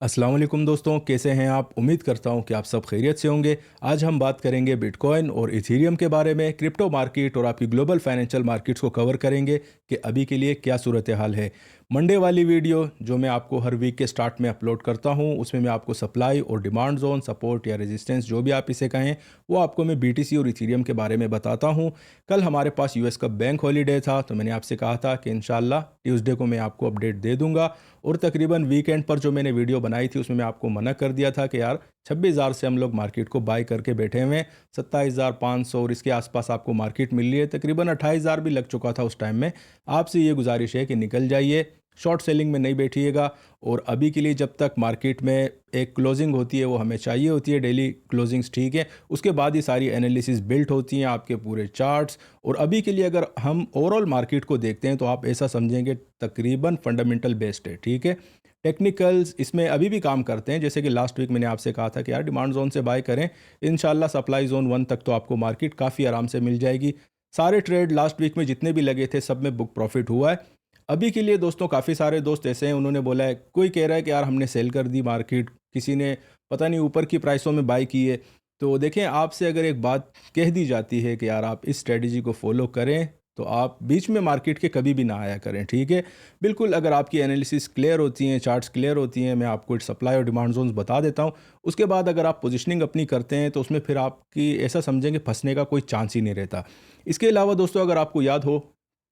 अस्सलाम वालेकुम दोस्तों, कैसे हैं आप? उम्मीद करता हूं कि आप सब खैरियत से होंगे। आज हम बात करेंगे बिटकॉइन और इथेरियम के बारे में, क्रिप्टो मार्केट और आपकी ग्लोबल फाइनेंशियल मार्केट्स को कवर करेंगे कि अभी के लिए क्या सूरत हाल है। मंडे वाली वीडियो जो मैं आपको हर वीक के स्टार्ट में अपलोड करता हूं, उसमें मैं आपको सप्लाई और डिमांड जोन, सपोर्ट या रेजिस्टेंस जो भी आप इसे कहें, वो आपको मैं बीटीसी और इथेरियम के बारे में बताता हूं। कल हमारे पास यूएस का बैंक हॉलीडे था, तो मैंने आपसे कहा था कि इंशाल्लाह ट्यूसडे को मैं आपको अपडेट दे दूंगा। और तकरीबन वीकेंड पर जो मैंने वीडियो बनाई थी उसमें मैं आपको मना कर दिया था कि यार 26,000 से हम लोग मार्केट को बाय करके बैठे हुए हैं। 27,500 और इसके आसपास आपको मार्केट मिल रही है, तकरीबन 28,000 भी लग चुका था उस टाइम में। आपसे ये गुजारिश है कि निकल जाइए, शॉर्ट सेलिंग में नहीं बैठिएगा। और अभी के लिए जब तक मार्केट में एक क्लोजिंग होती है, वो हमें चाहिए होती है, डेली क्लोजिंग्स, ठीक है। उसके बाद ही सारी एनालिसिस बिल्ट होती हैं, आपके पूरे चार्ट्स। और अभी के लिए अगर हम ओवरऑल मार्केट को देखते हैं तो आप ऐसा समझेंगे तकरीबन फंडामेंटल बेस्ड है, ठीक है। टेक्निकल्स इसमें अभी भी काम करते हैं, जैसे कि लास्ट वीक मैंने आपसे कहा था कि यार डिमांड जोन से बाय करें, इंशाल्लाह सप्लाई जोन 1 तक तो आपको मार्केट काफ़ी आराम से मिल जाएगी। सारे ट्रेड लास्ट वीक में जितने भी लगे थे सब में बुक प्रॉफिट हुआ है। अभी के लिए दोस्तों काफ़ी सारे दोस्त ऐसे हैं, उन्होंने बोला है, कोई कह रहा है कि यार हमने सेल कर दी मार्केट, किसी ने पता नहीं ऊपर की प्राइसों में बाय की है। तो देखें, आपसे अगर एक बात कह दी जाती है कि यार आप इस स्ट्रेटजी को फॉलो करें, तो आप बीच में मार्केट के कभी भी ना आया करें, ठीक है। बिल्कुल, अगर आपकी एनालिसिस क्लियर होती हैं, चार्ट्स क्लियर होती हैं, मैं आपको सप्लाई और डिमांड जोन्स बता देता हूँ। उसके बाद अगर आप पोजीशनिंग अपनी करते हैं तो उसमें फिर आपकी ऐसा समझेंगे फंसने का कोई चांस ही नहीं रहता। इसके अलावा दोस्तों, अगर आपको याद हो,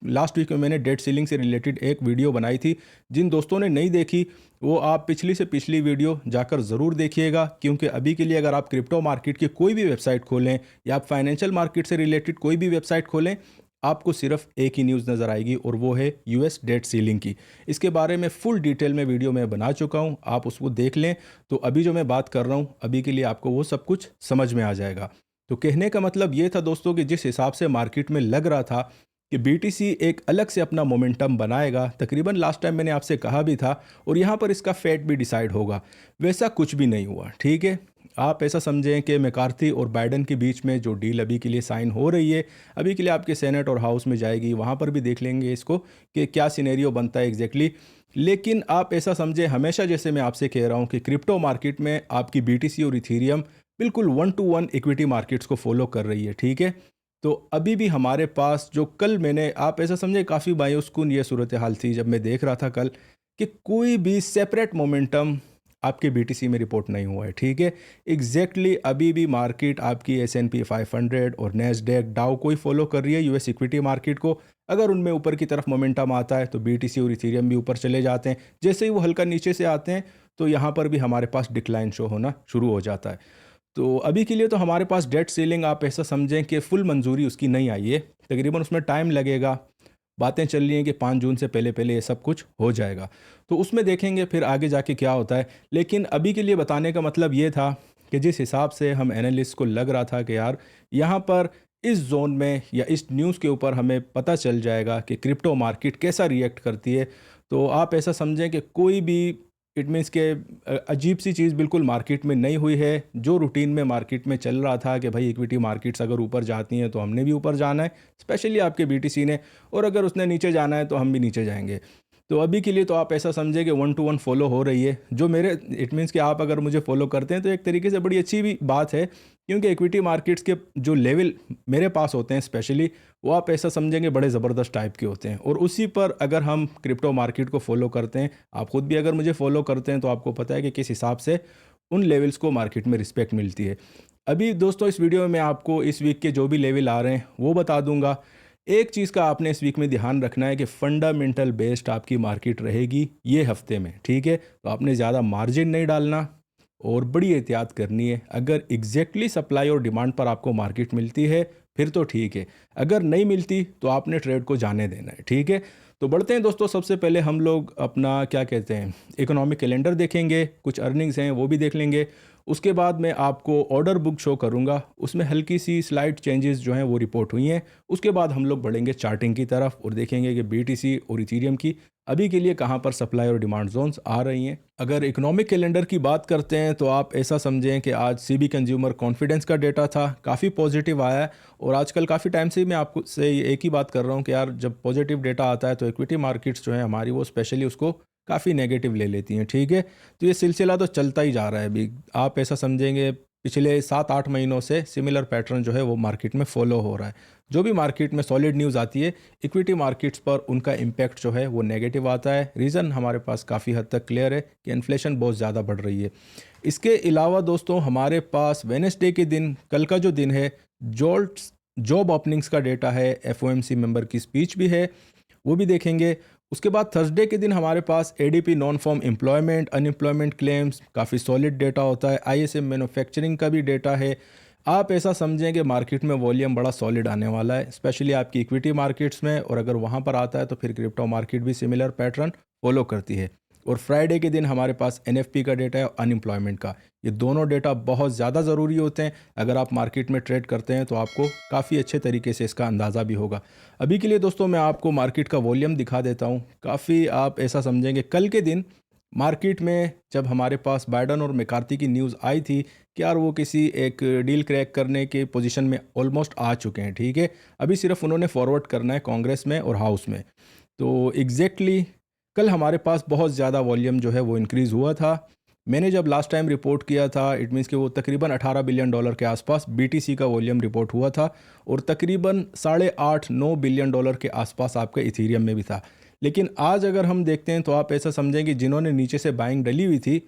लास्ट वीक में मैंने डेट सीलिंग से रिलेटेड एक वीडियो बनाई थी। जिन दोस्तों ने नहीं देखी, वो आप पिछली से पिछली वीडियो जाकर ज़रूर देखिएगा, क्योंकि अभी के लिए अगर आप क्रिप्टो मार्केट की कोई भी वेबसाइट खोलें या आप फाइनेंशियल मार्केट से रिलेटेड कोई भी वेबसाइट खोलें, आपको सिर्फ एक ही न्यूज़ नज़र आएगी और वो है यूएस डेट सीलिंग की। इसके बारे में फुल डिटेल में वीडियो मैं बना चुका हूँ, आप उसको देख लें। तो अभी जो मैं बात कर रहा हूँ, अभी के लिए आपको वो सब कुछ समझ में आ जाएगा। तो कहने का मतलब ये था दोस्तों कि जिस हिसाब से मार्केट में लग रहा था कि बीटीसी एक अलग से अपना मोमेंटम बनाएगा, तकरीबन लास्ट टाइम मैंने आपसे कहा भी था, और यहाँ पर इसका फेट भी डिसाइड होगा, वैसा कुछ भी नहीं हुआ, ठीक है। आप ऐसा समझें कि मैकार्थी और बाइडेन के बीच में जो डील अभी के लिए साइन हो रही है, अभी के लिए आपके सेनेट और हाउस में जाएगी, वहाँ पर भी देख लेंगे इसको कि क्या सिनेरियो बनता है एग्जैक्टली। लेकिन आप ऐसा समझें, हमेशा जैसे मैं आपसे कह रहा हूँ कि क्रिप्टो मार्केट में आपकी बीटीसी और इथेरियम बिल्कुल 1 to 1 इक्विटी मार्केट्स को फॉलो कर रही है, ठीक है। तो अभी भी हमारे पास जो कल मैंने, आप ऐसा समझे, काफ़ी मायूसकुन ये सूरत हाल थी जब मैं देख रहा था कल कि कोई भी सेपरेट मोमेंटम आपके बीटीसी में रिपोर्ट नहीं हुआ है, ठीक है। एग्जैक्टली अभी भी मार्केट आपकी S&P 500 और नेस्डेक डाउ को ही फॉलो कर रही है, यूएस इक्विटी मार्केट को। अगर उनमें ऊपर की तरफ मोमेंटम आता है तो बीटीसी और इथेरियम भी ऊपर चले जाते हैं, जैसे ही वो हल्का नीचे से आते हैं तो यहाँ पर भी हमारे पास डिक्लाइन शो होना शुरू हो जाता है। तो अभी के लिए तो हमारे पास डेट सीलिंग, आप ऐसा समझें कि फुल मंजूरी उसकी नहीं आई है, तकरीबन उसमें टाइम लगेगा। बातें चल रही हैं कि 5 जून से पहले पहले ये सब कुछ हो जाएगा, तो उसमें देखेंगे फिर आगे जाके क्या होता है। लेकिन अभी के लिए बताने का मतलब ये था कि जिस हिसाब से हम एनालिस्ट को लग रहा था कि यार यहाँ पर इस जोन में या इस न्यूज़ के ऊपर हमें पता चल जाएगा कि क्रिप्टो मार्केट कैसा रिएक्ट करती है, तो आप ऐसा समझें कि कोई भी, इट मीन्स के अजीब सी चीज़ बिल्कुल मार्केट में नहीं हुई है। जो रूटीन में मार्केट में चल रहा था कि भाई इक्विटी मार्केट्स अगर ऊपर जाती हैं तो हमने भी ऊपर जाना है, स्पेशली आपके बीटीसी ने, और अगर उसने नीचे जाना है तो हम भी नीचे जाएंगे। तो अभी के लिए तो आप ऐसा समझे कि 1 to 1 फॉलो हो रही है, जो मेरे, इट मीन्स कि आप अगर मुझे फॉलो करते हैं तो एक तरीके से बड़ी अच्छी भी बात है, क्योंकि इक्विटी मार्केट्स के जो लेवल मेरे पास होते हैं स्पेशली, वो आप ऐसा समझेंगे बड़े ज़बरदस्त टाइप के होते हैं। और उसी पर अगर हम क्रिप्टो मार्केट को फॉलो करते हैं, आप ख़ुद भी अगर मुझे फॉलो करते हैं तो आपको पता है कि किस हिसाब से उन लेवल्स को मार्केट में रिस्पेक्ट मिलती है। अभी दोस्तों इस वीडियो में मैं आपको इस वीक के जो भी लेवल आ रहे हैं वो बता दूंगा। एक चीज़ का आपने इस वीक में ध्यान रखना है कि फंडामेंटल बेस्ड आपकी मार्केट रहेगी ये हफ्ते में, ठीक है। तो आपने ज़्यादा मार्जिन नहीं डालना और बड़ी एहतियात करनी है। अगर एग्जैक्टली सप्लाई और डिमांड पर आपको मार्केट मिलती है फिर तो ठीक है, अगर नहीं मिलती तो आपने ट्रेड को जाने देना है, ठीक है। तो बढ़ते हैं दोस्तों, सबसे पहले हम लोग अपना क्या कहते हैं इकोनॉमिक कैलेंडर देखेंगे, कुछ अर्निंग्स हैं वो भी देख लेंगे। उसके बाद मैं आपको ऑर्डर बुक शो करूंगा, उसमें हल्की सी स्लाइड चेंजेस जो हैं वो रिपोर्ट हुई हैं। उसके बाद हम लोग बढ़ेंगे चार्टिंग की तरफ और देखेंगे कि बीटीसी और इथेरियम की अभी के लिए कहाँ पर सप्लाई और डिमांड जोन्स आ रही हैं। अगर इकोनॉमिक कैलेंडर की बात करते हैं तो आप ऐसा समझें कि आज सीबी कंज्यूमर कॉन्फिडेंस का डेटा था, काफ़ी पॉजिटिव आया है। और आजकल काफ़ी टाइम से मैं आपको से एक ही बात कर रहा हूँ कि यार जब पॉजिटिव डेटा आता है तो इक्विटी मार्केट्स जो है हमारी, वो स्पेशली उसको काफ़ी नेगेटिव ले लेती हैं, ठीक है। तो ये सिलसिला तो चलता ही जा रहा है अभी। आप ऐसा समझेंगे पिछले 7-8 महीनों से सिमिलर पैटर्न जो है वो मार्केट में फॉलो हो रहा है। जो भी मार्केट में सॉलिड न्यूज़ आती है, इक्विटी मार्केट्स पर उनका इम्पैक्ट जो है वो नेगेटिव आता है। रीज़न हमारे पास काफ़ी हद तक क्लियर है कि इन्फ्लेशन बहुत ज़्यादा बढ़ रही है। इसके अलावा दोस्तों हमारे पास वेडनेसडे के दिन, कल का जो दिन है, जोल्ट्स जॉब ओपनिंग्स का डेटा है, एफओएमसी मेंबर की स्पीच भी है, वो भी देखेंगे। उसके बाद थर्सडे के दिन हमारे पास ADP non farm employment, unemployment claims, काफ़ी सॉलिड डेटा होता है। आईएसएम मैन्युफैक्चरिंग का भी डेटा है। आप ऐसा समझें कि मार्केट में वॉल्यूम बड़ा सॉलिड आने वाला है, स्पेशली आपकी इक्विटी मार्केट्स में, और अगर वहाँ पर आता है तो फिर क्रिप्टो मार्केट भी सिमिलर पैटर्न फॉलो करती है। और फ्राइडे के दिन हमारे पास एनएफपी का डेटा है, अनएम्प्लॉयमेंट का। ये दोनों डेटा बहुत ज़्यादा ज़रूरी होते हैं। अगर आप मार्केट में ट्रेड करते हैं तो आपको काफ़ी अच्छे तरीके से इसका अंदाज़ा भी होगा। अभी के लिए दोस्तों मैं आपको मार्केट का वॉल्यूम दिखा देता हूँ। काफ़ी आप ऐसा समझेंगे कल के दिन मार्केट में जब हमारे पास बाइडन और मैकार्थी की न्यूज़ आई थी कि यार वो किसी एक डील क्रैक करने के पोजीशन में ऑलमोस्ट आ चुके हैं, ठीक है। अभी सिर्फ उन्होंने फॉरवर्ड करना है कांग्रेस में और हाउस में। तो एग्जैक्टली कल हमारे पास बहुत ज़्यादा वॉल्यूम जो है वो इंक्रीज़ हुआ था। मैंने जब लास्ट टाइम रिपोर्ट किया था, इट मीन्स कि वो तकरीबन $18 बिलियन के आसपास बीटीसी का वॉल्यूम रिपोर्ट हुआ था, और तकरीबन 8.5-9 बिलियन डॉलर के आसपास आपका इथीरियम में भी था। लेकिन आज अगर हम देखते हैं तो आप ऐसा समझें कि जिन्होंने नीचे से बाइंग डली हुई थी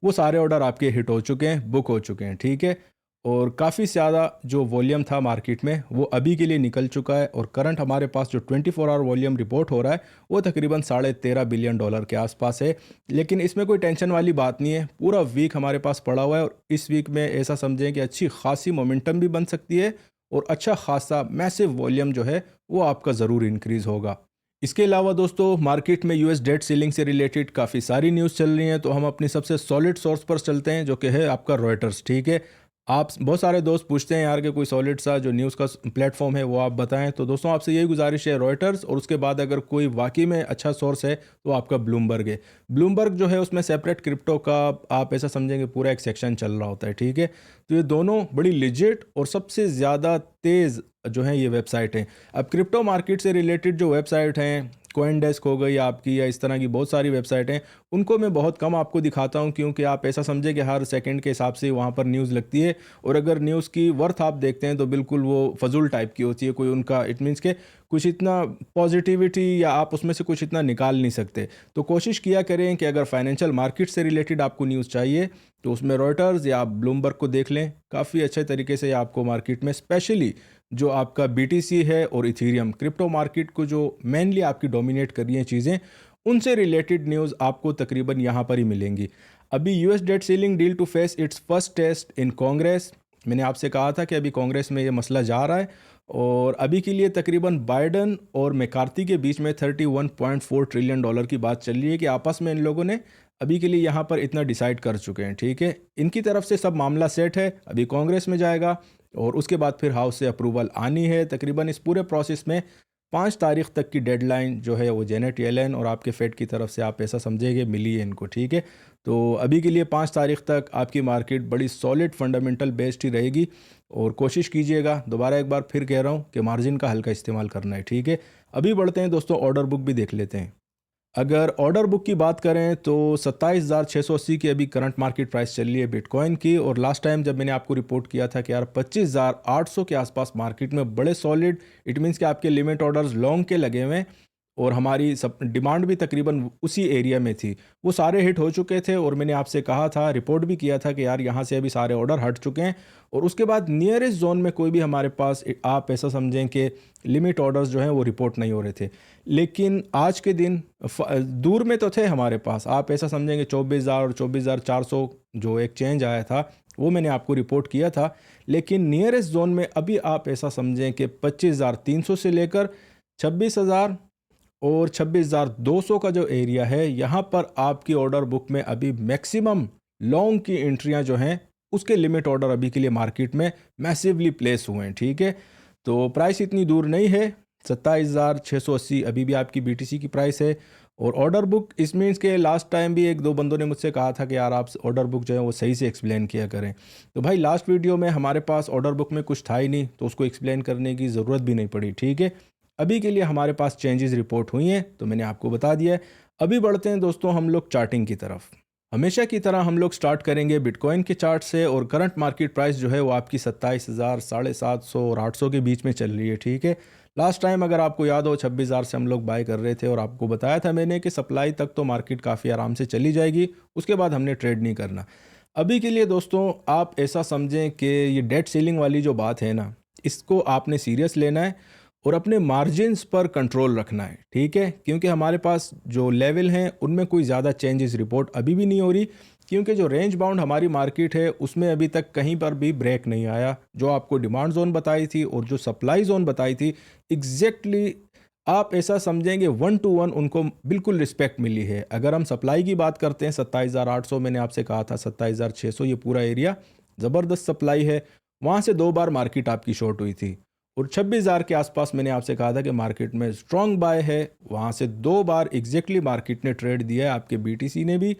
वो सारे ऑर्डर आपके हिट हो चुके हैं, बुक हो चुके हैं, ठीक है। और काफ़ी ज़्यादा जो वॉल्यूम था मार्केट में वो अभी के लिए निकल चुका है, और करंट हमारे पास जो 24 आवर वॉल्यूम रिपोर्ट हो रहा है वो तकरीबन $13.5 बिलियन के आसपास है। लेकिन इसमें कोई टेंशन वाली बात नहीं है, पूरा वीक हमारे पास पड़ा हुआ है, और इस वीक में ऐसा समझें कि अच्छी खासी मोमेंटम भी बन सकती है, और अच्छा खासा मैसिव वॉल्यूम जो है वो आपका ज़रूर इंक्रीज़ होगा। इसके अलावा दोस्तों मार्केट में यूएस डेट सीलिंग से रिलेटेड काफ़ी सारी न्यूज़ चल रही हैं, तो हम अपनी सबसे सॉलिड सोर्स पर चलते हैं जो कि है आपका रॉयटर्स, ठीक है। आप बहुत सारे दोस्त पूछते हैं यार कि कोई सॉलिड सा जो न्यूज़ का प्लेटफॉर्म है वो आप बताएं, तो दोस्तों आपसे यही गुजारिश है, रॉयटर्स, और उसके बाद अगर कोई वाकई में अच्छा सोर्स है तो आपका ब्लूमबर्ग है। ब्लूमबर्ग जो है उसमें सेपरेट क्रिप्टो का आप ऐसा समझेंगे पूरा एक सेक्शन चल रहा होता है, ठीक है। तो ये दोनों बड़ी लिजिट और सबसे ज़्यादा तेज़ जो है ये वेबसाइट है। अब क्रिप्टो मार्केट से रिलेटेड जो वेबसाइट हैं, कॉइनडेस्क हो गई आपकी, या इस तरह की बहुत सारी वेबसाइट हैं, उनको मैं बहुत कम आपको दिखाता हूं, क्योंकि आप ऐसा समझे कि हर सेकंड के हिसाब से वहां पर न्यूज़ लगती है, और अगर न्यूज़ की वर्थ आप देखते हैं तो बिल्कुल वो फजूल टाइप की होती है। कोई उनका इट मीन्स के कुछ इतना पॉजिटिविटी या आप उसमें से कुछ इतना निकाल नहीं सकते। तो कोशिश किया करें कि अगर फाइनेंशियल मार्केट से रिलेटेड आपको न्यूज़ चाहिए तो उसमें रॉयटर्स या आप ब्लूमबर्ग को देख लें। काफ़ी अच्छे तरीके से आपको मार्केट में स्पेशली जो आपका बीटीसी है और इथीरियम क्रिप्टो मार्केट को जो मेनली आपकी डोमिनेट कर रही हैं चीज़ें, उनसे रिलेटेड न्यूज़ आपको तकरीबन यहाँ पर ही मिलेंगी। अभी US debt ceiling deal to face its first test in Congress. मैंने आपसे कहा था कि अभी कांग्रेस में ये मसला जा रहा है, और अभी के लिए तकरीबन बाइडन और मैकार्थी के बीच में $31.4 ट्रिलियन की बात चल रही है कि आपस में इन लोगों ने अभी के लिए यहाँ पर इतना डिसाइड कर चुके हैं, ठीक है। इनकी तरफ से सब मामला सेट है, अभी कांग्रेस में जाएगा और उसके बाद फिर हाउस से अप्रूवल आनी है। तकरीबन इस पूरे प्रोसेस में 5 तारीख तक की डेडलाइन जो है वो जेनेट येलेन और आपके फेड की तरफ से आप ऐसा समझेंगे मिली है इनको, ठीक है। तो अभी के लिए 5 तारीख तक आपकी मार्केट बड़ी सॉलिड फंडामेंटल बेस्ड ही रहेगी, और कोशिश कीजिएगा, दोबारा एक बार फिर कह रहा हूँ, कि मार्जिन का हल्का इस्तेमाल करना है, ठीक है। अभी बढ़ते हैं दोस्तों, ऑर्डर बुक भी देख लेते हैं। अगर ऑर्डर बुक की बात करें तो 27,680 की अभी करंट मार्केट प्राइस चल रही है बिटकॉइन की, और लास्ट टाइम जब मैंने आपको रिपोर्ट किया था कि यार 25,800 के आसपास मार्केट में बड़े सॉलिड, इट मीन्स कि आपके लिमिट ऑर्डर्स लॉन्ग के लगे हुए हैं, और हमारी सब डिमांड भी तकरीबन उसी एरिया में थी, वो सारे हिट हो चुके थे। और मैंने आपसे कहा था, रिपोर्ट भी किया था कि यार यहाँ से अभी सारे ऑर्डर हट चुके हैं, और उसके बाद नियरेस्ट जोन में कोई भी हमारे पास आप ऐसा समझें कि लिमिट ऑर्डर्स जो हैं वो रिपोर्ट नहीं हो रहे थे। लेकिन आज के दिन दूर में तो थे हमारे पास, आप ऐसा समझेंगे 24,000 और 24,400 जो एक चेंज आया था वो मैंने आपको रिपोर्ट किया था। लेकिन नियरेस्ट जोन में अभी आप ऐसा समझें कि 25,300 से लेकर 26,000 और 26,200 का जो एरिया है, यहाँ पर आपकी ऑर्डर बुक में अभी मैक्सिमम लॉन्ग की एंट्रियाँ जो हैं उसके लिमिट ऑर्डर अभी के लिए मार्केट में मैसिवली प्लेस हुए हैं, ठीक है। तो प्राइस इतनी दूर नहीं है, 27,680 अभी भी आपकी बीटीसी की प्राइस है। और ऑर्डर बुक इस मीन्स के लास्ट टाइम भी 1-2 बंदों ने मुझसे कहा था कि यार आप ऑर्डर बुक जो है वो सही से एक्सप्लेन किया करें। तो भाई लास्ट वीडियो में हमारे पास ऑर्डर बुक में कुछ था ही नहीं, तो उसको एक्सप्लेन करने की ज़रूरत भी नहीं पड़ी, ठीक है। अभी के लिए हमारे पास चेंजेस रिपोर्ट हुई हैं तो मैंने आपको बता दिया है। अभी बढ़ते हैं दोस्तों हम लोग चार्टिंग की तरफ। हमेशा की तरह हम लोग स्टार्ट करेंगे बिटकॉइन के चार्ट से, और करंट मार्केट प्राइस जो है वो आपकी 27,000, 750 और 800 के बीच में चल रही है, ठीक है। लास्ट टाइम अगर आपको याद हो 26,000 से हम लोग बाय कर रहे थे, और आपको बताया था मैंने कि सप्लाई तक तो मार्केट काफ़ी आराम से चली जाएगी, उसके बाद हमने ट्रेड नहीं करना। अभी के लिए दोस्तों आप ऐसा समझें कि ये डेट सीलिंग वाली जो बात है ना, इसको आपने सीरियस लेना है और अपने मार्जिन्स पर कंट्रोल रखना है, ठीक है। क्योंकि हमारे पास जो लेवल हैं उनमें कोई ज़्यादा चेंजेस रिपोर्ट अभी भी नहीं हो रही, क्योंकि जो रेंज बाउंड हमारी मार्केट है उसमें अभी तक कहीं पर भी ब्रेक नहीं आया। जो आपको डिमांड जोन बताई थी और जो सप्लाई जोन बताई थी, एग्जैक्टली आप ऐसा समझेंगे 1 to 1 उनको बिल्कुल रिस्पेक्ट मिली है। अगर हम सप्लाई की बात करते हैं 27,800, मैंने आपसे कहा था 27,600, ये पूरा एरिया ज़बरदस्त सप्लाई है। वहाँ से 2 बार मार्केट आपकी शॉर्ट हुई थी, और 26,000 के आसपास मैंने आपसे कहा था कि मार्केट में स्ट्रॉन्ग बाय है। वहाँ से 2 बार एग्जैक्टली मार्केट ने ट्रेड दिया है, आपके बीटीसी ने भी।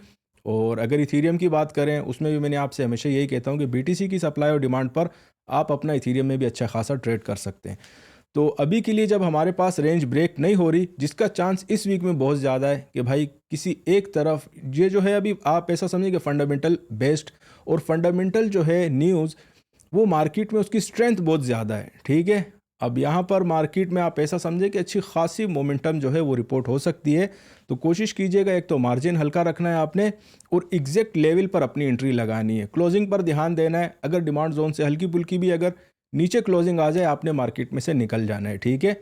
और अगर इथीरियम की बात करें, उसमें भी मैंने आपसे हमेशा यही कहता हूँ कि बीटीसी की सप्लाई और डिमांड पर आप अपना इथीरियम में भी अच्छा खासा ट्रेड कर सकते हैं। तो अभी के लिए जब हमारे पास रेंज ब्रेक नहीं हो रही, जिसका चांस इस वीक में बहुत ज़्यादा है कि भाई किसी एक तरफ ये जो है, अभी आप ऐसा समझिए कि फंडामेंटल बेस्ड, और फंडामेंटल जो है न्यूज़ वो मार्केट में उसकी स्ट्रेंथ बहुत ज़्यादा है, ठीक है। अब यहाँ पर मार्केट में आप ऐसा समझें कि अच्छी खासी मोमेंटम जो है वो रिपोर्ट हो सकती है। तो कोशिश कीजिएगा, एक तो मार्जिन हल्का रखना है आपने, और एग्जैक्ट लेवल पर अपनी एंट्री लगानी है। क्लोजिंग पर ध्यान देना है, अगर डिमांड जोन से हल्की फुल्की भी अगर नीचे क्लोजिंग आ जाए, आपने मार्केट में से निकल जाना है, ठीक है।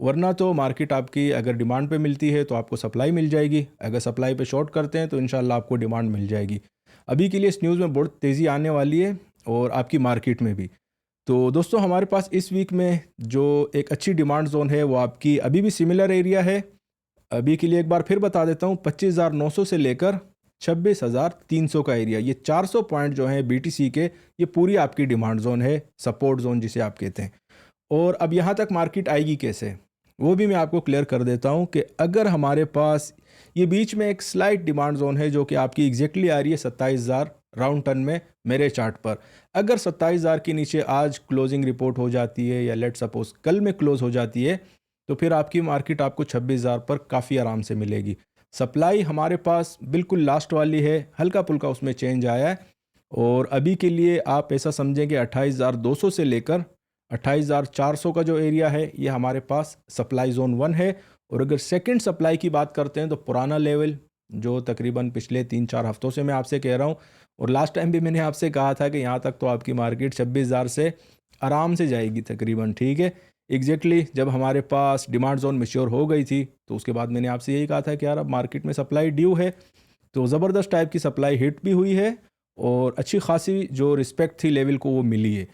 वरना तो मार्केट आपकी अगर डिमांड पे मिलती है तो आपको सप्लाई मिल जाएगी, अगर सप्लाई पे शॉर्ट करते हैं तो इंशाल्लाह आपको डिमांड मिल जाएगी। अभी के लिए इस न्यूज़ में बहुत तेज़ी आने वाली है, और आपकी मार्केट में भी। तो दोस्तों हमारे पास इस वीक में जो एक अच्छी डिमांड जोन है वो आपकी अभी भी सिमिलर एरिया है। अभी के लिए एक बार फिर बता देता हूँ, 25,900 से लेकर 26,300 का एरिया, ये 400 पॉइंट जो है बीटीसी के, ये पूरी आपकी डिमांड जोन है, सपोर्ट जोन जिसे आप कहते हैं। और अब यहाँ तक मार्केट आएगी कैसे, वो भी मैं आपको क्लियर कर देता हूँ कि अगर हमारे पास ये बीच में एक स्लाइट डिमांड जोन है जो कि आपकी एग्जैक्टली आ रही है 27,000 राउंड टन में मेरे चार्ट पर। अगर 27,000 के नीचे आज क्लोजिंग रिपोर्ट हो जाती है, या लेट सपोज कल में क्लोज हो जाती है, तो फिर आपकी मार्केट आपको 26,000 पर काफ़ी आराम से मिलेगी। सप्लाई हमारे पास बिल्कुल लास्ट वाली है, हल्का फुल्का उसमें चेंज आया है। और अभी के लिए आप ऐसा समझें कि 28,200 से लेकर 28,400 का जो एरिया है ये हमारे पास सप्लाई जोन 1 है। और अगर सेकंड सप्लाई की बात करते हैं तो पुराना लेवल जो तकरीबन पिछले 3-4 हफ्तों से मैं आपसे कह रहा हूँ, और लास्ट टाइम भी मैंने आपसे कहा था कि यहाँ तक तो आपकी मार्केट 26,000 से आराम से जाएगी तकरीबन, ठीक है। एग्जैक्टली जब हमारे पास डिमांड जोन मैच्योर हो गई थी, तो उसके बाद मैंने आपसे यही कहा था कि यार अब मार्केट में सप्लाई ड्यू है। तो ज़बरदस्त टाइप की सप्लाई हिट भी हुई है, और अच्छी खासी जो रिस्पेक्ट थी लेवल को वो मिली है।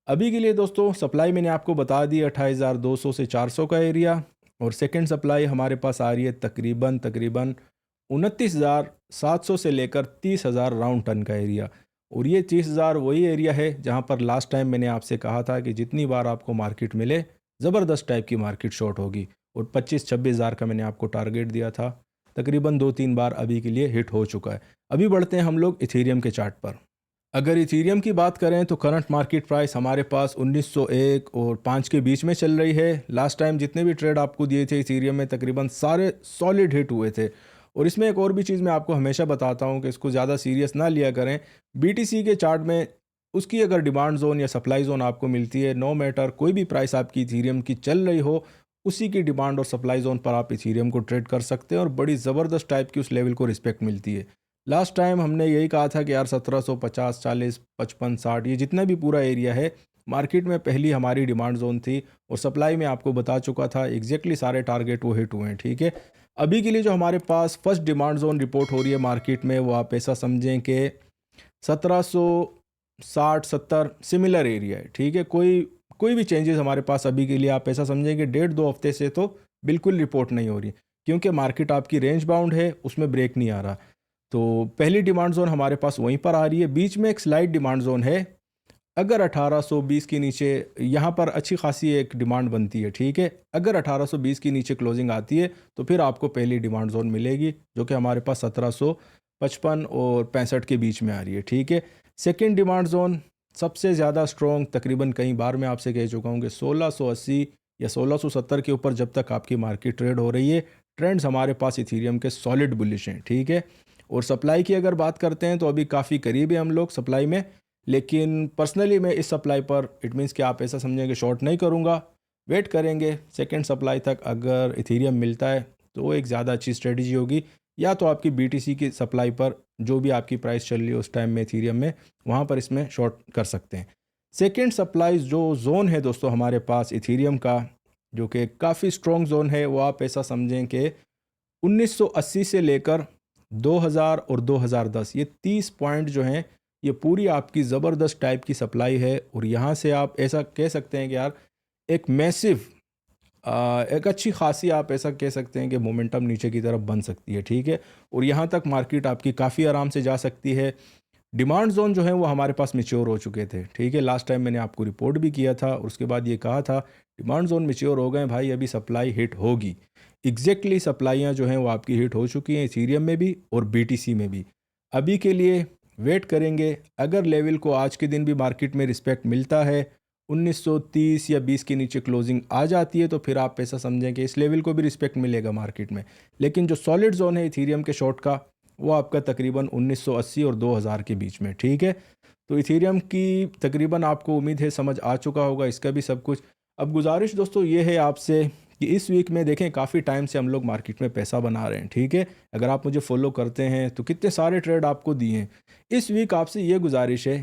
अभी के लिए दोस्तों सप्लाई मैंने आपको बता दी 28,200 से 400 का एरिया, और सेकंड सप्लाई हमारे पास आ रही है तकरीबन 29,700 से लेकर 30,000 राउंड टन का एरिया। और ये 30,000 वही एरिया है जहां पर लास्ट टाइम मैंने आपसे कहा था कि जितनी बार आपको मार्केट मिले ज़बरदस्त टाइप की मार्केट शॉर्ट होगी, और 25-26,000 का मैंने आपको टारगेट दिया था, तकरीबन 2-3 बार अभी के लिए हिट हो चुका है। अभी बढ़ते हैं हम लोग इथेरियम के चार्ट पर। अगर इथीरियम की बात करें तो करंट मार्केट प्राइस हमारे पास 1901 और 5 के बीच में चल रही है। लास्ट टाइम जितने भी ट्रेड आपको दिए थे इथीरियम में तकरीबन सारे सॉलिड हिट हुए थे। और इसमें एक और भी चीज़ मैं आपको हमेशा बताता हूं कि इसको ज़्यादा सीरियस ना लिया करें। बीटीसी के चार्ट में उसकी अगर डिमांड जोन या सप्लाई जोन आपको मिलती है, नो मैटर कोई भी प्राइस आपकी इथीरियम की चल रही हो, उसी की डिमांड और सप्लाई जोन पर आप इथीरियम को ट्रेड कर सकते हैं, और बड़ी ज़बरदस्त टाइप की उस लेवल को रिस्पेक्ट मिलती है। लास्ट टाइम हमने यही कहा था कि यार 1750, 40, 55, 60 ये जितना भी पूरा एरिया है मार्केट में पहली हमारी डिमांड जोन थी, और सप्लाई में आपको बता चुका था एग्जैक्टली सारे टारगेट वो हिट हुए हैं, ठीक है। अभी के लिए जो हमारे पास फर्स्ट डिमांड जोन रिपोर्ट हो रही है मार्केट में, वो आप ऐसा समझें कि 1760-70 सिमिलर एरिया है, ठीक है। कोई भी चेंजेस हमारे पास अभी के लिए आप ऐसा समझें कि 1.5-2 हफ्ते से तो बिल्कुल रिपोर्ट नहीं हो रही, क्योंकि मार्केट आपकी रेंज बाउंड है, उसमें ब्रेक नहीं आ रहा। तो पहली डिमांड जोन हमारे पास वहीं पर आ रही है, बीच में एक स्लाइड डिमांड जोन है। अगर 1820 के नीचे यहाँ पर अच्छी खासी एक डिमांड बनती है, ठीक है। अगर 1820 के नीचे क्लोजिंग आती है तो फिर आपको पहली डिमांड जोन मिलेगी, जो कि हमारे पास 1755 और 65 के बीच में आ रही है, ठीक है। सेकेंड डिमांड जोन सबसे ज़्यादा स्ट्रॉन्ग, तकरीबन कई बार मैं आपसे कह चुका हूँ कि 1680 या 1670 के ऊपर जब तक आपकी मार्केट ट्रेड हो रही है, ट्रेंड्स हमारे पास इथीरियम के सॉलिड बुलिश हैं, ठीक है। और सप्लाई की अगर बात करते हैं तो अभी काफ़ी करीब है हम लोग सप्लाई में, लेकिन पर्सनली मैं इस सप्लाई पर, इट मीन्स कि आप ऐसा समझें कि शॉर्ट नहीं करूँगा, वेट करेंगे सेकेंड सप्लाई तक। अगर इथीरियम मिलता है तो वो एक ज़्यादा अच्छी स्ट्रेटजी होगी, या तो आपकी BTC की सप्लाई पर जो भी आपकी प्राइस चल रही है उस टाइम में इथीरियम में, वहाँ पर इसमें शॉर्ट कर सकते हैं। सेकेंड सप्लाई जो जोन है दोस्तों हमारे पास इथीरियम का, जो कि काफ़ी स्ट्रॉन्ग जोन है, वो आप ऐसा समझें कि 1980 से लेकर 2000 और 2010, ये 30 पॉइंट जो हैं, ये पूरी आपकी ज़बरदस्त टाइप की सप्लाई है। और यहाँ से आप ऐसा कह सकते हैं कि यार एक मैसिव, एक अच्छी खासी, आप ऐसा कह सकते हैं कि मोमेंटम नीचे की तरफ बन सकती है, ठीक है। और यहाँ तक मार्केट आपकी काफ़ी आराम से जा सकती है। डिमांड जोन जो है वो हमारे पास मैच्योर हो चुके थे, ठीक है। लास्ट टाइम मैंने आपको रिपोर्ट भी किया था और उसके बाद ये कहा था डिमांड जोन मैच्योर हो गए भाई, अभी सप्लाई हिट होगी। एग्जैक्टली सप्लाइयाँ जो हैं वो आपकी हिट हो चुकी हैं इथीरियम में भी और BTC में भी। अभी के लिए वेट करेंगे, अगर लेवल को आज के दिन भी मार्केट में रिस्पेक्ट मिलता है, 1930 या 20 के नीचे क्लोजिंग आ जाती है, तो फिर आप ऐसा समझें कि इस लेवल को भी रिस्पेक्ट मिलेगा मार्केट में। लेकिन जो सॉलिड जोन है इथीरियम के शॉर्ट का, वो आपका तकरीबन 1980 और 2000 के बीच में, ठीक है। तो इथीरियम की तकरीबन आपको उम्मीद है समझ आ चुका होगा इसका भी सब कुछ। अब गुजारिश दोस्तों ये है आपसे कि इस वीक में देखें, काफ़ी टाइम से हम लोग मार्केट में पैसा बना रहे हैं, ठीक है। अगर आप मुझे फॉलो करते हैं तो कितने सारे ट्रेड आपको दिए हैं। इस वीक आपसे ये गुजारिश है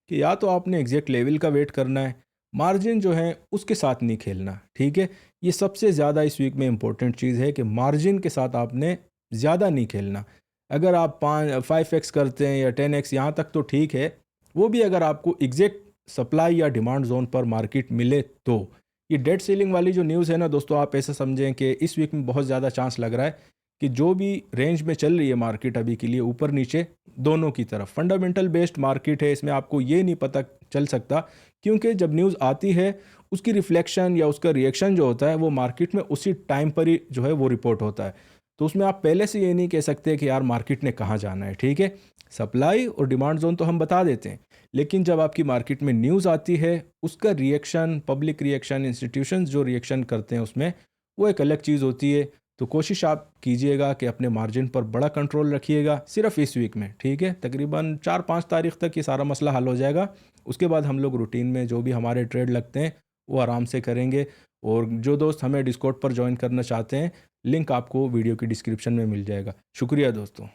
कि या तो आपने एग्जैक्ट लेवल का वेट करना है, मार्जिन जो है उसके साथ नहीं खेलना, ठीक है। ये सबसे ज़्यादा इस वीक में इंपॉर्टेंट चीज़ है कि मार्जिन के साथ आपने ज़्यादा नहीं खेलना। अगर आप 5x करते हैं या 10x, यहाँ तक तो ठीक है, वो भी अगर आपको एग्जैक्ट सप्लाई या डिमांड जोन पर मार्केट मिले तो। ये डेड सीलिंग वाली जो न्यूज़ है ना दोस्तों, आप ऐसा समझें कि इस वीक में बहुत ज़्यादा चांस लग रहा है कि जो भी रेंज में चल रही है मार्केट अभी के लिए, ऊपर नीचे दोनों की तरफ, फंडामेंटल बेस्ड मार्केट है, इसमें आपको ये नहीं पता चल सकता, क्योंकि जब न्यूज़ आती है उसकी रिफ्लेक्शन या उसका रिएक्शन जो होता है वो मार्केट में उसी टाइम पर ही जो है वो रिपोर्ट होता है। तो उसमें आप पहले से ये नहीं कह सकते कि यार मार्केट ने कहाँ जाना है, ठीक है। सप्लाई और डिमांड जोन तो हम बता देते हैं, लेकिन जब आपकी मार्केट में न्यूज़ आती है, उसका रिएक्शन, पब्लिक रिएक्शन, इंस्टीट्यूशंस जो रिएक्शन करते हैं उसमें, वो एक अलग चीज़ होती है। तो कोशिश आप कीजिएगा कि अपने मार्जिन पर बड़ा कंट्रोल रखिएगा सिर्फ इस वीक में, ठीक है। तकरीबन 4-5 तारीख तक ये सारा मसला हल हो जाएगा। उसके बाद हम लोग रूटीन में जो भी हमारे ट्रेड लगते हैं वो आराम से करेंगे। और जो दोस्त हमें डिस्कॉर्ड पर ज्वाइन करना चाहते हैं, लिंक आपको वीडियो की डिस्क्रिप्शन में मिल जाएगा। शुक्रिया दोस्तों।